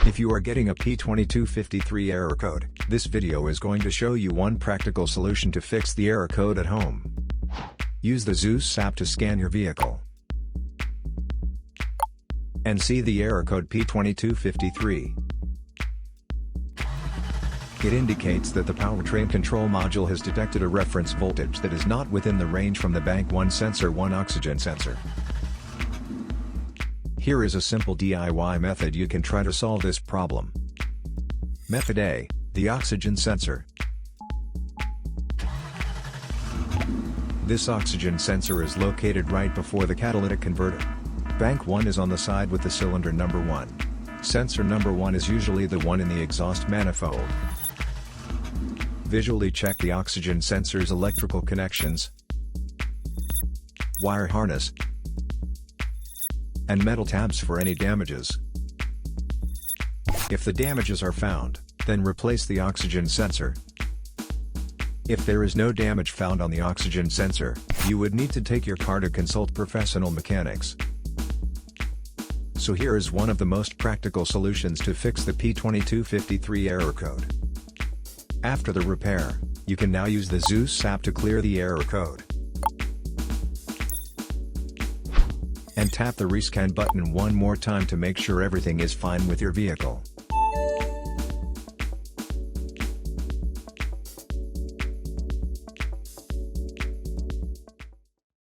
If you are getting a P2253 error code, this video is going to show you one practical solution to fix the error code at home. Use the Zeus app to scan your vehicle and see the error code P2253. It indicates that the powertrain control module has detected a reference voltage that is not within the range from the bank 1 sensor 1 oxygen sensor. Here is a simple DIY method you can try to solve this problem. Method A, the oxygen sensor. This oxygen sensor is located right before the catalytic converter. Bank 1 is on the side with the cylinder number 1. Sensor number 1 is usually the one in the exhaust manifold. Visually check the oxygen sensor's electrical connections, wire harness, and metal tabs for any damages. If the damages are found, then replace the oxygen sensor. If there is no damage found on the oxygen sensor, you would need to take your car to consult professional mechanics. So here is one of the most practical solutions to fix the P2253 error code. After the repair, you can now use the Zeus app to clear the error code. And tap the rescan button one more time to make sure everything is fine with your vehicle.